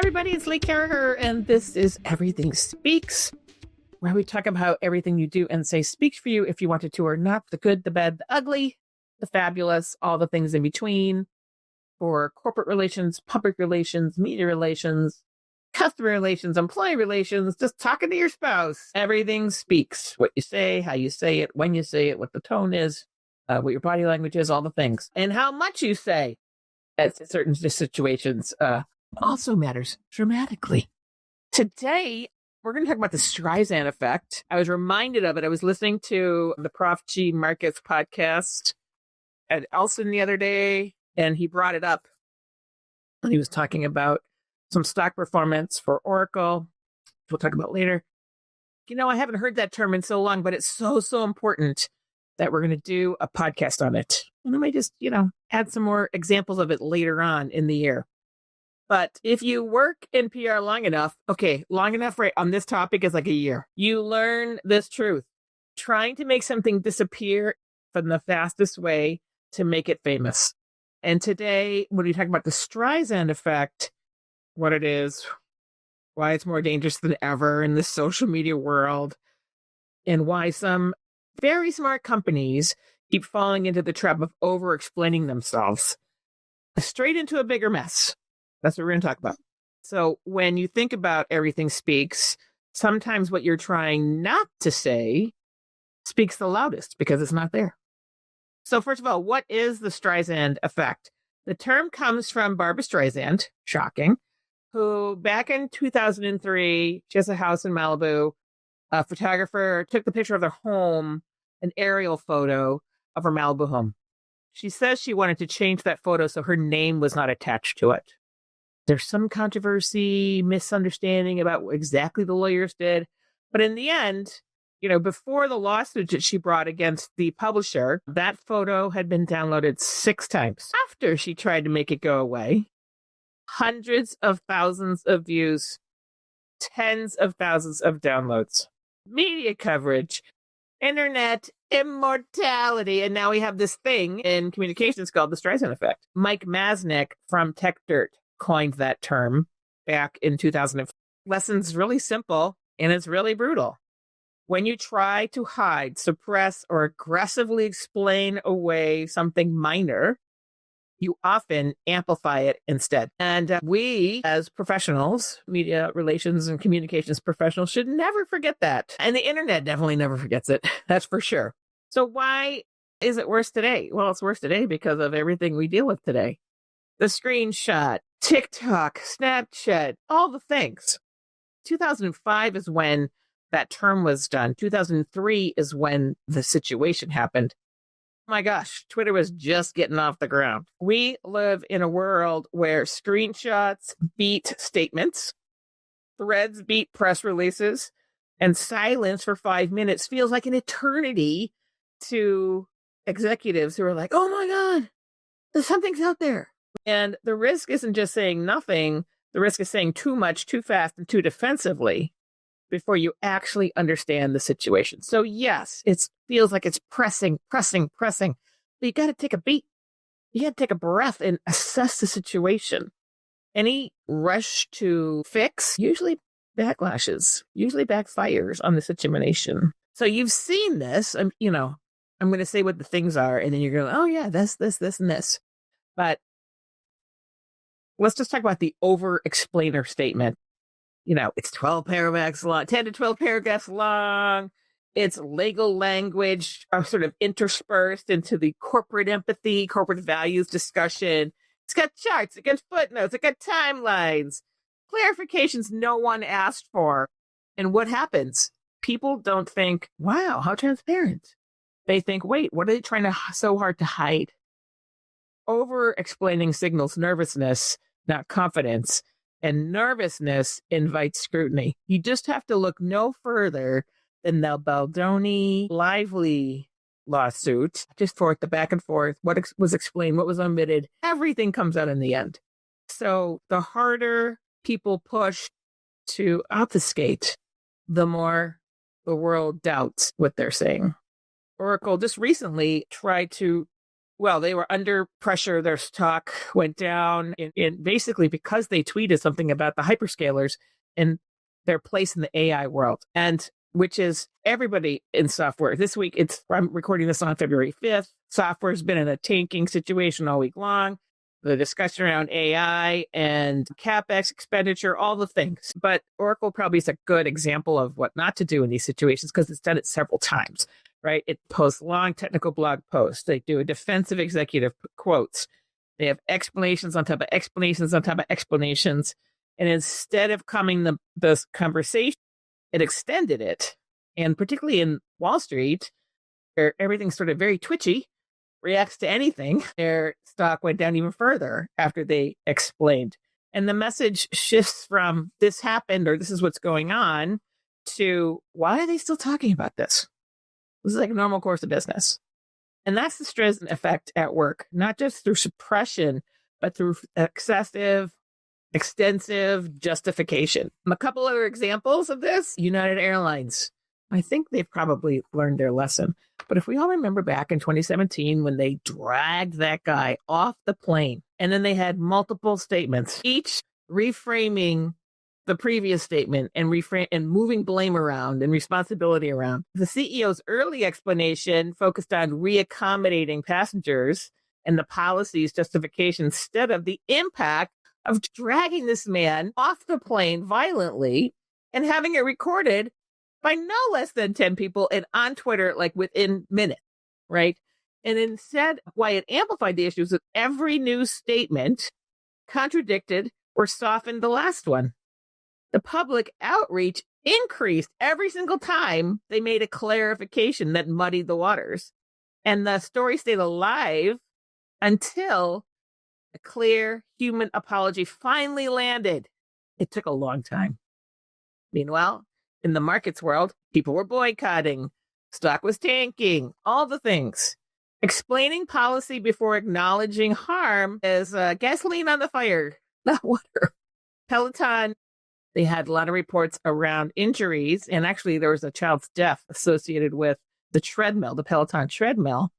everybody, it's Lee Carraher, and this is Everything Speaks, where we talk about how everything you do and say speaks for you if you want it to or not, the good, the bad, the ugly, the fabulous, all the things in between, for corporate relations, public relations, media relations, customer relations, employee relations, just talking to your spouse. Everything speaks. What you say, how you say it, when you say it, what the tone is, what your body language is, all the things. And how much you say at certain situations also matters dramatically. Today, we're going to talk about the Streisand Effect. I was reminded of it. I was listening to the Prof. G. Marcus podcast at Elson the other day, and he brought it up. And he was talking about some stock performance for Oracle. We'll talk about later. You know, I haven't heard that term in so long, but it's so important that we're going to do a podcast on it. And I might just, add some more examples of it later on in the year. But if you work in PR long enough, right, on this topic is like a year. You learn this truth. Trying to make something disappear from the fastest way to make it famous. And today, when we talk about the Streisand Effect, what it is, why it's more dangerous than ever in the social media world, and why some very smart companies keep falling into the trap of over-explaining themselves straight into a bigger mess. That's what we're going to talk about. So when you think about Everything Speaks, sometimes what you're trying not to say speaks the loudest because it's not there. So first of all, what is the Streisand Effect? The term comes from Barbra Streisand, shocking, who back in 2003, she has a house in Malibu. A photographer took the picture of their home, an aerial photo of her Malibu home. She says she wanted to change that photo so her name was not attached to it. There's some controversy, misunderstanding about what exactly the lawyers did. But in the end, before the lawsuit that she brought against the publisher, that photo had been downloaded 6 times. After she tried to make it go away, hundreds of thousands of views, tens of thousands of downloads, media coverage, internet immortality. And now we have this thing in communications called the Streisand Effect. Mike Masnick from TechDirt coined that term back in 2005. Lesson's really simple and it's really brutal. When you try to hide, suppress, or aggressively explain away something minor, you often amplify it instead. And we, as professionals, media relations and communications professionals, should never forget that. And the internet definitely never forgets it. That's for sure. So why is it worse today? Well, it's worse today because of everything we deal with today. The screenshot, TikTok, Snapchat, all the things. 2005 is when that term was done. 2003 is when the situation happened. Oh my gosh, Twitter was just getting off the ground. We live in a world where screenshots beat statements, threads beat press releases, and silence for 5 minutes feels like an eternity to executives who are like, oh my God, there's something's out there. And the risk isn't just saying nothing. The risk is saying too much, too fast, and too defensively before you actually understand the situation. So yes, it feels like it's pressing. But you got to take a beat. You got to take a breath and assess the situation. Any rush to fix usually backlashes, usually backfires on the situation. So you've seen this. I'm going to say what the things are, and then you're going, oh yeah, this, and this. But let's just talk about the over-explainer statement. It's 12 paragraphs long, 10 to 12 paragraphs long. It's legal language sort of interspersed into the corporate empathy, corporate values discussion. It's got charts, it got footnotes, it got timelines, clarifications no one asked for. And what happens? People don't think, wow, how transparent. They think, wait, what are they trying so hard to hide? Over-explaining signals nervousness, not confidence. And nervousness invites scrutiny. You just have to look no further than the Baldoni Lively lawsuit. Just for the back and forth, what was explained, what was omitted, everything comes out in the end. So the harder people push to obfuscate, the more the world doubts what they're saying. Oracle just recently tried to Well, they were under pressure. Their stock went down in basically because they tweeted something about the hyperscalers and their place in the AI world, and which is everybody in software. This week, I'm recording this on February 5th. Software's been in a tanking situation all week long. The discussion around AI and CapEx expenditure, all the things. But Oracle probably is a good example of what not to do in these situations because it's done it several times. Right? It posts long technical blog posts. They do a defensive executive quotes. They have explanations on top of explanations on top of explanations. And instead of coming the conversation, it extended it. And particularly in Wall Street, where everything's sort of very twitchy, reacts to anything, their stock went down even further after they explained. And the message shifts from this happened or this is what's going on to why are they still talking about this? This is like a normal course of business. And that's the Streisand effect at work, not just through suppression, but through excessive, extensive justification. A couple other examples of this, United Airlines. I think they've probably learned their lesson. But if we all remember back in 2017 when they dragged that guy off the plane, and then they had multiple statements, each reframing the previous statement and moving blame around and responsibility around. The CEO's early explanation focused on reaccommodating passengers and the policy's justification instead of the impact of dragging this man off the plane violently and having it recorded by no less than 10 people and on Twitter, like within minutes, right? And instead, why it amplified the issues that every news statement contradicted or softened the last one. The public outreach increased every single time they made a clarification that muddied the waters. And the story stayed alive until a clear human apology finally landed. It took a long time. Meanwhile, in the markets world, people were boycotting, stock was tanking, all the things. Explaining policy before acknowledging harm is gasoline on the fire, not water. Peloton, they had a lot of reports around injuries, and actually there was a child's death associated with the treadmill, the Peloton treadmill,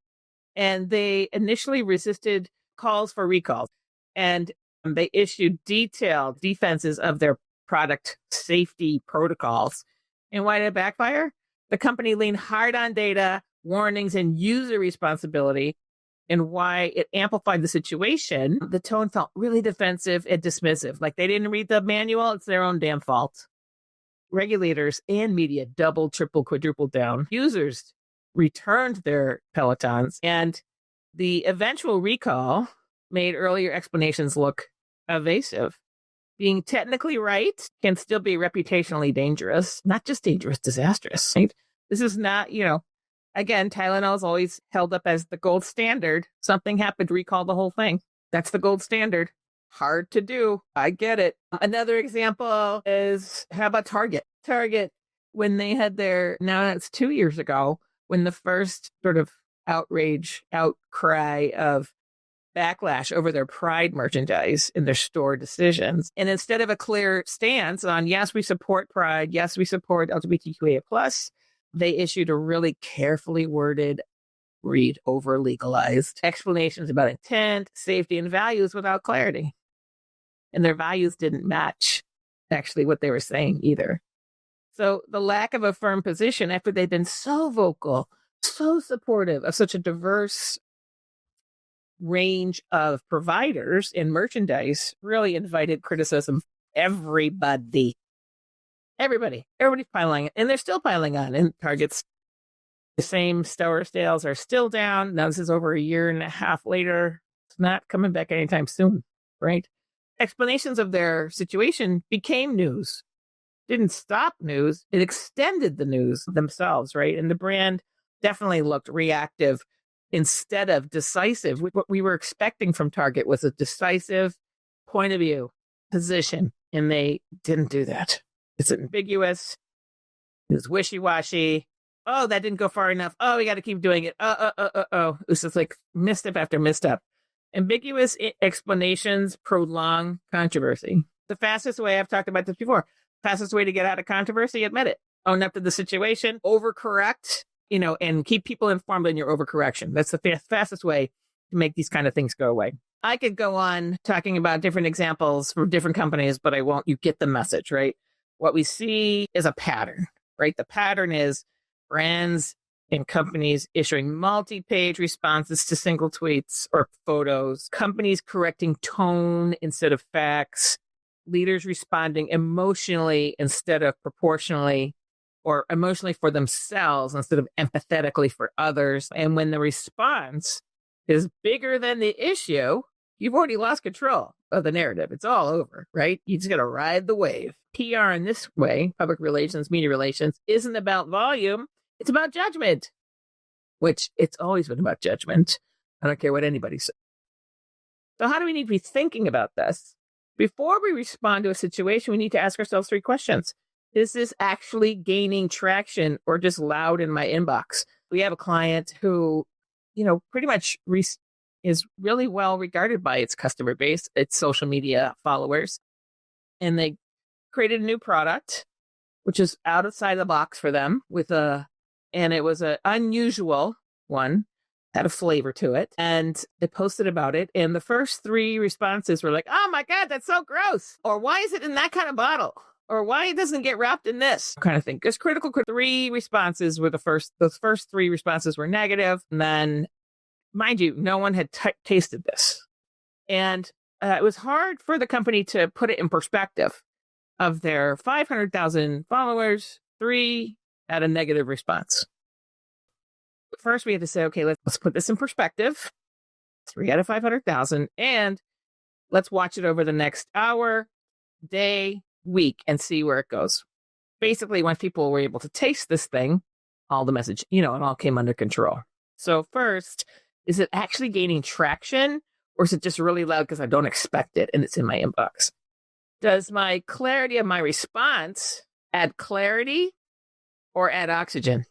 and they initially resisted calls for recalls, and they issued detailed defenses of their product safety protocols. And why did it backfire? The company leaned hard on data, warnings, and user responsibility, and why it amplified the situation. The tone felt really defensive and dismissive, like they didn't read the manual, it's their own damn fault. Regulators and media doubled, tripled, quadrupled down. Users returned their Pelotons, and the eventual recall made earlier explanations look evasive. Being technically right can still be reputationally dangerous, not just dangerous, disastrous. Right? This is not, again, Tylenol is always held up as the gold standard. Something happened, recall the whole thing. That's the gold standard. Hard to do. I get it. Another example is, how about Target? Target, when they had now that's 2 years ago, when the first sort of outcry of backlash over their Pride merchandise in their store decisions. And instead of a clear stance on, yes, we support Pride, yes, we support LGBTQIA+, they issued a really carefully worded, over legalized explanations about intent, safety, and values without clarity. And their values didn't match actually what they were saying either. So the lack of a firm position after they've been so vocal, so supportive of such a diverse range of providers in merchandise really invited criticism. Everybody's piling it, and they're still piling on. And Target's the same store sales are still down. Now this is over a year and a half later. It's not coming back anytime soon, right? Explanations of their situation became news. Didn't stop news. It extended the news themselves, right? And the brand definitely looked reactive instead of decisive. What we were expecting from Target was a decisive point of view, position, and they didn't do that. It's ambiguous. It was wishy-washy. Oh, that didn't go far enough. Oh, we got to keep doing it. Oh. It's just like misstep after misstep. Ambiguous explanations prolong controversy. The fastest way, I've talked about this before, fastest way to get out of controversy, admit it. Own up to the situation, overcorrect, and keep people informed on your overcorrection. That's the fastest way to make these kind of things go away. I could go on talking about different examples from different companies, but I won't. You get the message, right? What we see is a pattern, right? The pattern is brands and companies issuing multi-page responses to single tweets or photos, companies correcting tone instead of facts, leaders responding emotionally instead of proportionally, or emotionally for themselves instead of empathetically for others. And when the response is bigger than the issue, you've already lost control of the narrative. It's all over, right? You just got to ride the wave. PR in this way, public relations, media relations, isn't about volume. It's about judgment, which it's always been about judgment. I don't care what anybody says. So how do we need to be thinking about this? Before we respond to a situation, we need to ask ourselves 3 questions. Is this actually gaining traction or just loud in my inbox? We have a client who, pretty much is really well regarded by its customer base, its social media followers. And they created a new product, which is outside the box for them and it was an unusual one, had a flavor to it. And they posted about it. And the first 3 responses were like, oh my God, that's so gross. Or why is it in that kind of bottle? Or why it doesn't get wrapped in this kind of thing. Because critical 3 responses were those first 3 responses were negative. And then, mind you, no one had tasted this. And it was hard for the company to put it in perspective. Of their 500,000 followers, 3 had a negative response. First, we had to say, okay, let's put this in perspective. 3 out of 500,000. And let's watch it over the next hour, day, week, and see where it goes. Basically, once people were able to taste this thing, all the message, it all came under control. So first, is it actually gaining traction, or is it just really loud because I don't expect it and it's in my inbox? Does my clarity of my response add clarity or add oxygen?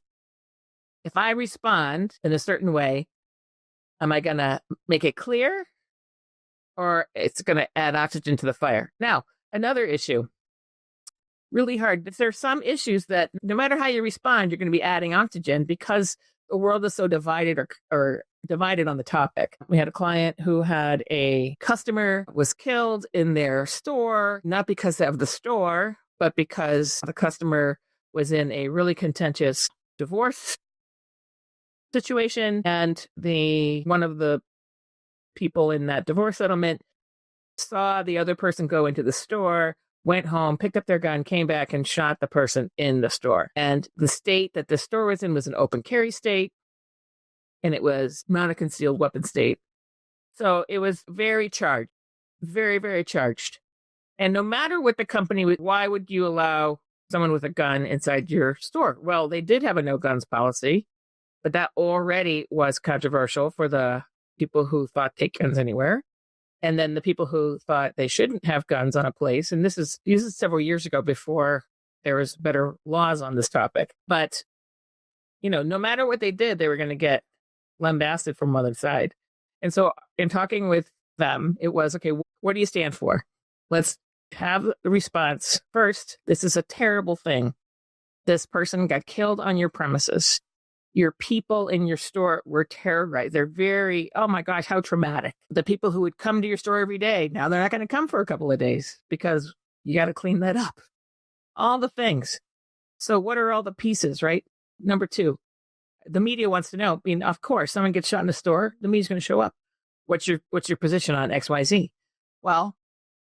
If I respond in a certain way, am I going to make it clear, or it's going to add oxygen to the fire? Now, another issue, really hard. There's some issues that no matter how you respond, you're going to be adding oxygen because the world is so divided or divided on the topic. We had a client who had a customer was killed in their store, not because of the store, but because the customer was in a really contentious divorce situation. And one of the people in that divorce settlement saw the other person go into the store, went home, picked up their gun, came back and shot the person in the store. And the state that the store was in was an open carry state. And it was not a concealed weapon state. So it was very charged, very, very charged. And no matter what the company, why would you allow someone with a gun inside your store? Well, they did have a no guns policy, but that already was controversial for the people who thought take guns anywhere. And then the people who thought they shouldn't have guns on a place. And this is several years ago before there was better laws on this topic. But, no matter what they did, they were going to get lambasted from one side. And so in talking with them, it was, okay, what do you stand for? Let's have the response. First, this is a terrible thing. This person got killed on your premises. Your people in your store were terrorized. They're very, oh my gosh, how traumatic. The people who would come to your store every day, now they're not going to come for a couple of days because you got to clean that up. All the things. So what are all the pieces, right? Number 2, the media wants to know. I mean, of course, someone gets shot in the store, the media's going to show up. What's your position on XYZ? Well,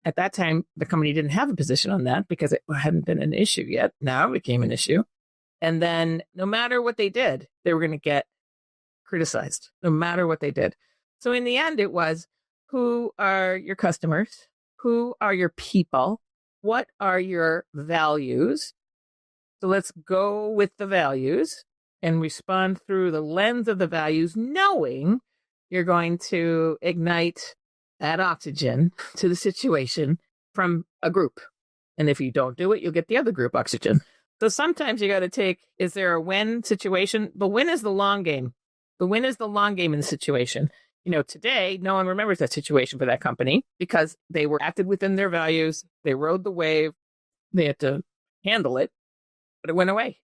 at that time, the company didn't have a position on that because it hadn't been an issue yet. Now it became an issue. And then no matter what they did, they were going to get criticized, no matter what they did. So in the end, it was, who are your customers? Who are your people? What are your values? So let's go with the values and respond through the lens of the values, knowing you're going to ignite that oxygen to the situation from a group. And if you don't do it, you'll get the other group oxygen. So sometimes you got to take, is there a win situation? The win is the long game. The win is the long game in the situation. Today, no one remembers that situation for that company because they were acted within their values. They rode the wave. They had to handle it, but it went away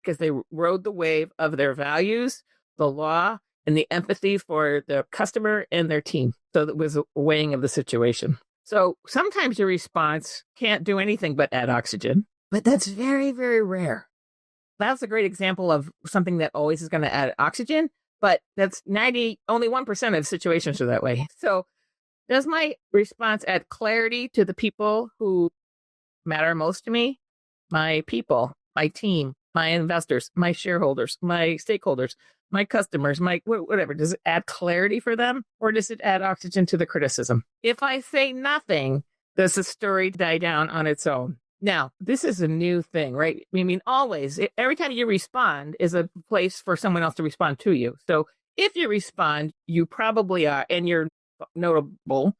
because they rode the wave of their values, the law, and the empathy for the customer and their team. So that was a weighing of the situation. So sometimes your response can't do anything but add oxygen, but that's very, very rare. That's a great example of something that always is going to add oxygen, but that's only 1% of situations are that way. So does my response add clarity to the people who matter most to me? My people, my team, my investors, my shareholders, my stakeholders, my customers, my whatever. Does it add clarity for them, or does it add oxygen to the criticism? If I say nothing, does the story die down on its own? Now, this is a new thing, right? I mean, always, every time you respond is a place for someone else to respond to you. So if you respond, you probably are, and you're notable,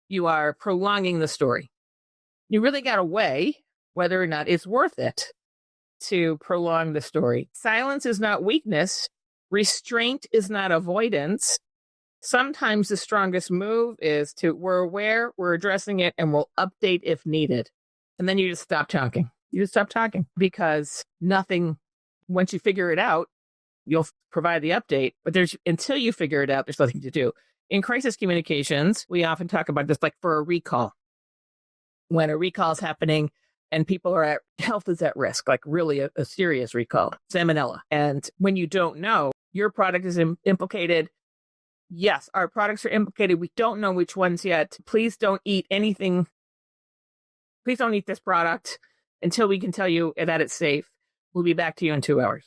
you are prolonging the story. You really got to weigh whether or not it's worth it to prolong the story. Silence is not weakness. Restraint is not avoidance. Sometimes the strongest move is we're aware, we're addressing it, and we'll update if needed. And then you just stop talking. You just stop talking because once you figure it out, you'll provide the update. But until you figure it out, there's nothing to do. In crisis communications, we often talk about this like for a recall. When a recall is happening and health is at risk, like really a serious recall, salmonella. And when you don't know, your product is implicated. Yes, our products are implicated. We don't know which ones yet. Please don't eat anything. Please don't eat this product until we can tell you that it's safe. We'll be back to you in 2 hours.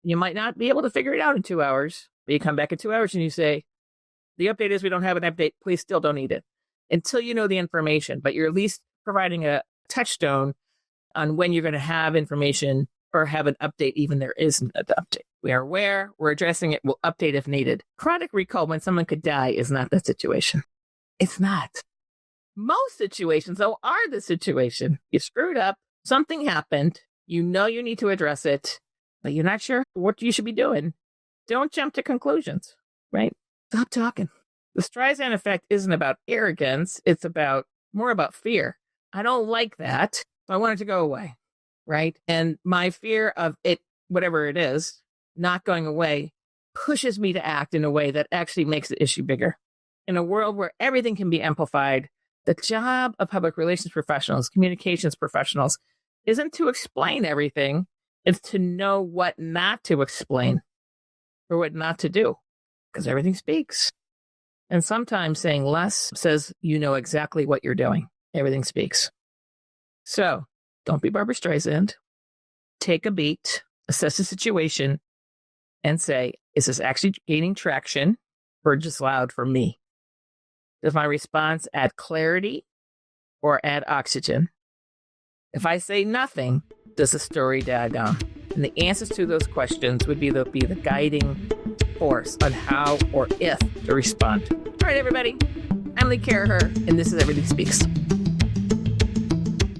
You might not be able to figure it out in 2 hours, but you come back in 2 hours and you say, the update is we don't have an update. Please still don't eat it until you know the information, but you're at least providing a touchstone on when you're going to have information or have an update, even there isn't an update. We are aware, we're addressing it, we'll update if needed. Chronic recall when someone could die is not that situation. It's not. Most situations, though, are the situation. You screwed up, something happened, you know you need to address it, but you're not sure what you should be doing. Don't jump to conclusions, right? Stop talking. The Streisand Effect isn't about arrogance. It's more about fear. I don't like that, so I want it to go away, right? And my fear of it, whatever it is, not going away, pushes me to act in a way that actually makes the issue bigger. In a world where everything can be amplified, the job of public relations professionals, communications professionals, isn't to explain everything. It's to know what not to explain or what not to do, because everything speaks. And sometimes saying less says you know exactly what you're doing. Everything speaks. So don't be Barbara Streisand. Take a beat, assess the situation, and say, is this actually gaining traction or just loud for me? Does my response add clarity or add oxygen? If I say nothing, does the story die down? And the answers to those questions would be the guiding force on how or if to respond. All right, everybody. I'm Lee Caraher, and this is Everything Speaks.